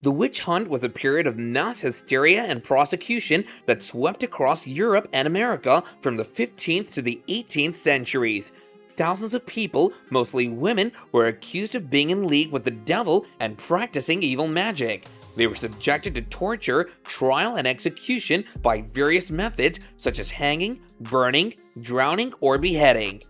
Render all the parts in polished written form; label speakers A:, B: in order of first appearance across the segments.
A: The witch hunt was a period of mass hysteria and prosecution that swept across Europe and America from the 15th to the 18th centuries. Thousands of people, mostly women, were accused of being in league with the devil and practicing evil magic. They were subjected to torture, trial, and execution by various methods such as hanging, burning, drowning, or beheading.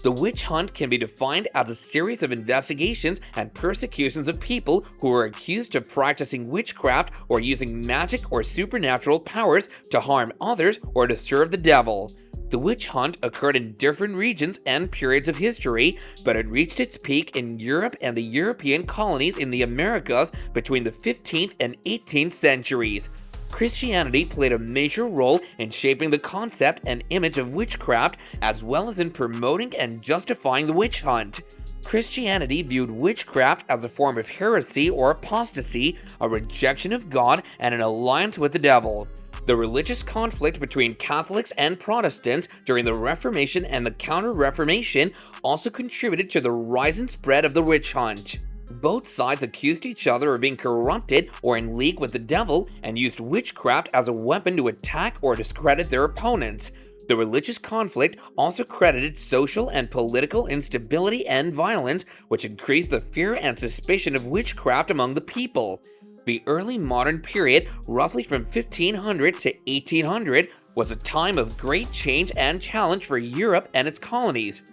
A: The witch hunt can be defined as a series of investigations and persecutions of people who are accused of practicing witchcraft or using magic or supernatural powers to harm others or to serve the devil. The witch hunt occurred in different regions and periods of history, but it reached its peak in Europe and the European colonies in the Americas between the 15th and 18th centuries. Christianity played a major role in shaping the concept and image of witchcraft, as well as in promoting and justifying the witch hunt. Christianity viewed witchcraft as a form of heresy or apostasy, a rejection of God, and an alliance with the devil. The religious conflict between Catholics and Protestants during the Reformation and the Counter-Reformation also contributed to the rise and spread of the witch hunt. Both sides accused each other of being corrupted or in league with the devil and used witchcraft as a weapon to attack or discredit their opponents. The religious conflict also credited social and political instability and violence, which increased the fear and suspicion of witchcraft among the people. The early modern period, roughly from 1500 to 1800, was a time of great change and challenge for Europe and its colonies.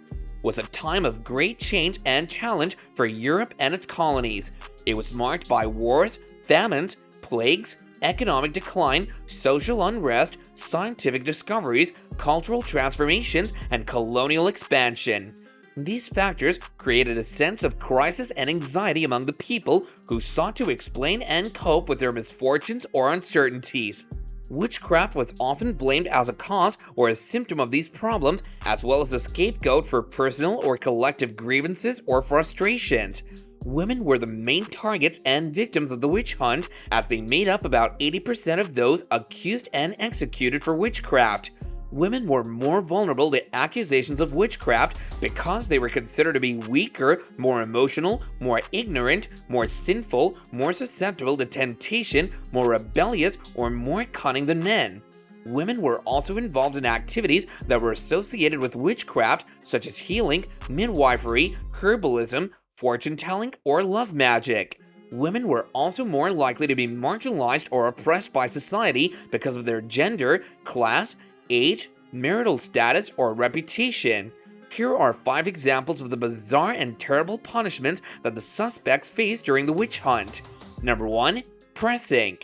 A: It was marked by wars, famines, plagues, economic decline, social unrest, scientific discoveries, cultural transformations, and colonial expansion. These factors created a sense of crisis and anxiety among the people who sought to explain and cope with their misfortunes or uncertainties. Witchcraft was often blamed as a cause or a symptom of these problems, as well as a scapegoat for personal or collective grievances or frustrations. Women were the main targets and victims of the witch hunt, as they made up about 80% of those accused and executed for witchcraft. Women were more vulnerable to accusations of witchcraft because they were considered to be weaker, more emotional, more ignorant, more sinful, more susceptible to temptation, more rebellious, or more cunning than men. Women were also involved in activities that were associated with witchcraft, such as healing, midwifery, herbalism, fortune-telling, or love magic. Women were also more likely to be marginalized or oppressed by society because of their gender, class, age, marital status, or reputation. Here are 5 examples of the bizarre and terrible punishments that the suspects faced during the witch hunt. Number 1. Pressing.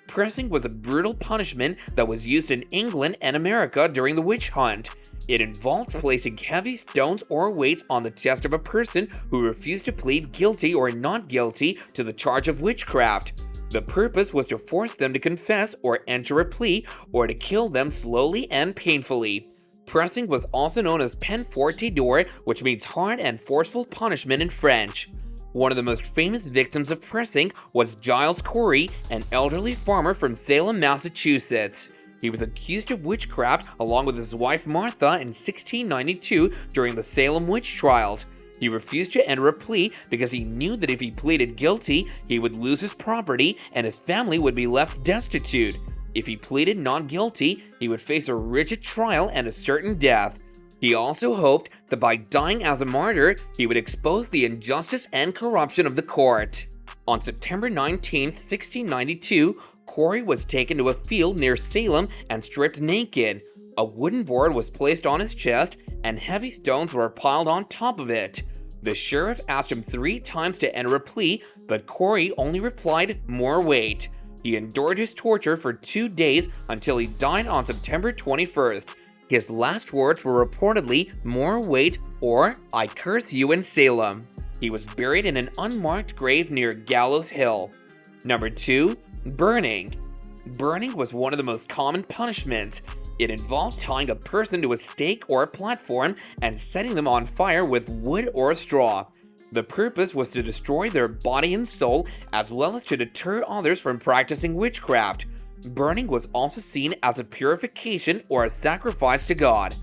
A: Pressing was a brutal punishment that was used in England and America during the witch hunt. It involved placing heavy stones or weights on the chest of a person who refused to plead guilty or not guilty to the charge of witchcraft. The purpose was to force them to confess or enter a plea, or to kill them slowly and painfully. Pressing was also known as peine forte d'or, which means hard and forceful punishment in French. One of the most famous victims of pressing was Giles Corey, an elderly farmer from Salem, Massachusetts. He was accused of witchcraft along with his wife Martha in 1692 during the Salem witch trials. He refused to enter a plea because he knew that if he pleaded guilty, he would lose his property and his family would be left destitute. If he pleaded not guilty, he would face a rigid trial and a certain death. He also hoped that by dying as a martyr, he would expose the injustice and corruption of the court. On September 19, 1692, Corey was taken to a field near Salem and stripped naked. A wooden board was placed on his chest, and heavy stones were piled on top of it. The sheriff asked him 3 times to enter a plea, but Corey only replied, "More weight." He endured his torture for 2 days until he died on September 21st. His last words were reportedly, "More weight," or "I curse you in Salem." He was buried in an unmarked grave near Gallows Hill. Number 2. Burning. Burning was one of the most common punishments. It involved tying a person to a stake or a platform and setting them on fire with wood or straw. The purpose was to destroy their body and soul, as well as to deter others from practicing witchcraft. Burning was also seen as a purification or a sacrifice to God.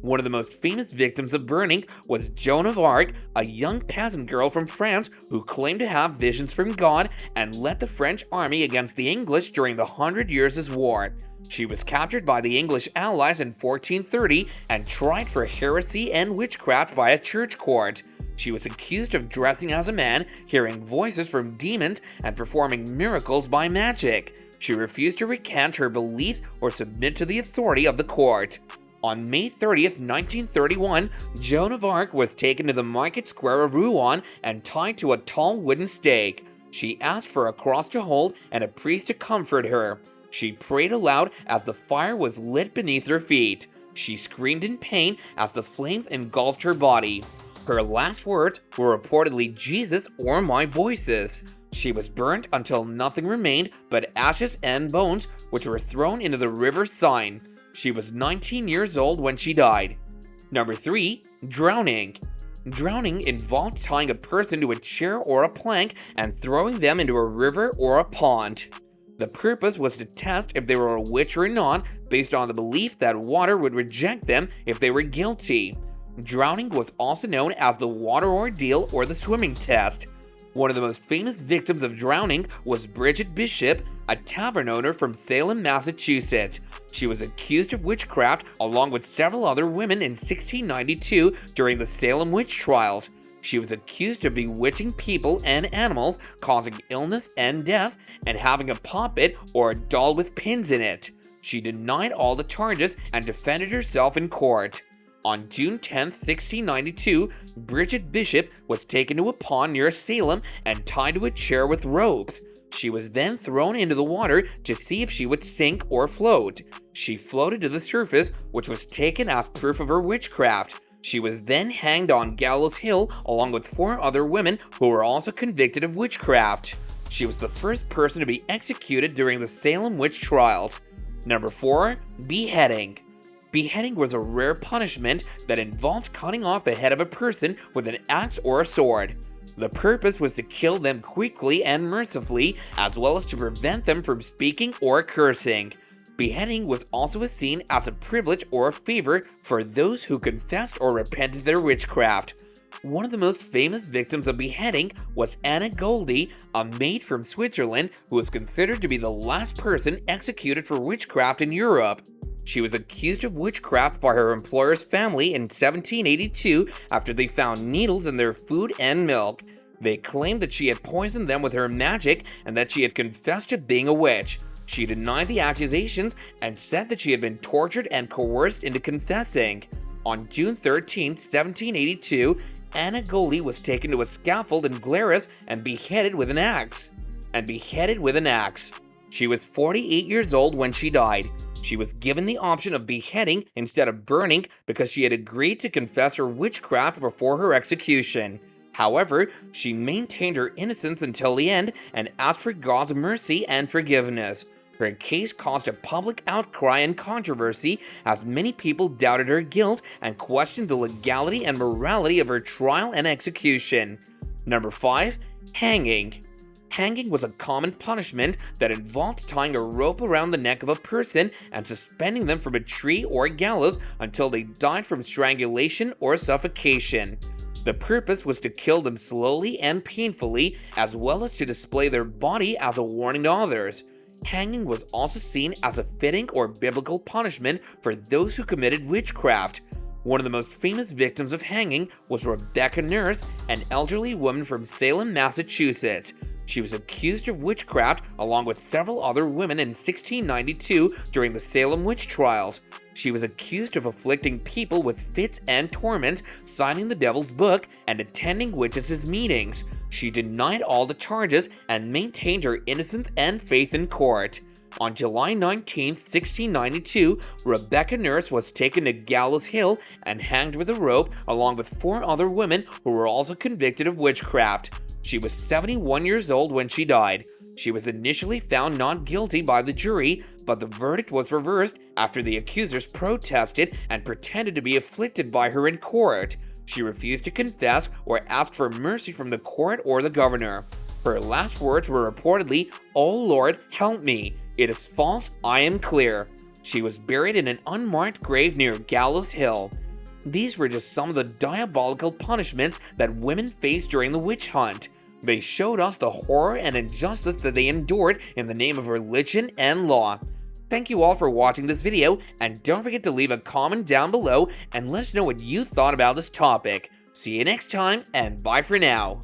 A: One of the most famous victims of burning was Joan of Arc, a young peasant girl from France who claimed to have visions from God and led the French army against the English during the Hundred Years' War. She was captured by the English allies in 1430 and tried for heresy and witchcraft by a church court. She was accused of dressing as a man, hearing voices from demons, and performing miracles by magic. She refused to recant her beliefs or submit to the authority of the court. On May 30th, 1931, Joan of Arc was taken to the market square of Rouen and tied to a tall wooden stake. She asked for a cross to hold and a priest to comfort her. She prayed aloud as the fire was lit beneath her feet. She screamed in pain as the flames engulfed her body. Her last words were reportedly "Jesus or my voices." She was burnt until nothing remained but ashes and bones, which were thrown into the river Seine. She was 19 years old when she died. Number 3. Drowning. Drowning involved tying a person to a chair or a plank and throwing them into a river or a pond. The purpose was to test if they were a witch or not, based on the belief that water would reject them if they were guilty. Drowning was also known as the water ordeal or the swimming test. One of the most famous victims of drowning was Bridget Bishop, a tavern owner from Salem, Massachusetts. She was accused of witchcraft along with several other women in 1692 during the Salem witch trials. She was accused of bewitching people and animals, causing illness and death, and having a puppet or a doll with pins in it. She denied all the charges and defended herself in court. On June 10, 1692, Bridget Bishop was taken to a pond near Salem and tied to a chair with ropes. She was then thrown into the water to see if she would sink or float. She floated to the surface, which was taken as proof of her witchcraft. She was then hanged on Gallows Hill along with 4 other women who were also convicted of witchcraft. She was the first person to be executed during the Salem witch trials. Number 4. Beheading. Beheading was a rare punishment that involved cutting off the head of a person with an axe or a sword. The purpose was to kill them quickly and mercifully, as well as to prevent them from speaking or cursing. Beheading was also seen as a privilege or a favor for those who confessed or repented their witchcraft. One of the most famous victims of beheading was Anna Goldie, a maid from Switzerland who was considered to be the last person executed for witchcraft in Europe. She was accused of witchcraft by her employer's family in 1782 after they found needles in their food and milk. They claimed that she had poisoned them with her magic and that she had confessed to being a witch. She denied the accusations and said that she had been tortured and coerced into confessing. On June 13, 1782, Anna Goldie was taken to a scaffold in Glarus and beheaded with an axe. She was 48 years old when she died. She was given the option of beheading instead of burning because she had agreed to confess her witchcraft before her execution. However, she maintained her innocence until the end and asked for God's mercy and forgiveness. Her case caused a public outcry and controversy as many people doubted her guilt and questioned the legality and morality of her trial and execution. Number 5. Hanging. Hanging was a common punishment that involved tying a rope around the neck of a person and suspending them from a tree or gallows until they died from strangulation or suffocation. The purpose was to kill them slowly and painfully, as well as to display their body as a warning to others. Hanging was also seen as a fitting or biblical punishment for those who committed witchcraft. One of the most famous victims of hanging was Rebecca Nurse, an elderly woman from Salem, Massachusetts. She was accused of witchcraft along with several other women in 1692 during the Salem witch trials. She was accused of afflicting people with fits and torments, signing the devil's book, and attending witches' meetings. She denied all the charges and maintained her innocence and faith in court. On July 19, 1692, Rebecca Nurse was taken to Gallows Hill and hanged with a rope along with 4 other women who were also convicted of witchcraft. She was 71 years old when she died. She was initially found not guilty by the jury, but the verdict was reversed after the accusers protested and pretended to be afflicted by her in court. She refused to confess or ask for mercy from the court or the governor. Her last words were reportedly, "O Lord, help me. It is false, I am clear." She was buried in an unmarked grave near Gallows Hill. These were just some of the diabolical punishments that women faced during the witch hunt. They showed us the horror and injustice that they endured in the name of religion and law. Thank you all for watching this video, and don't forget to leave a comment down below and let us know what you thought about this topic. See you next time, and bye for now.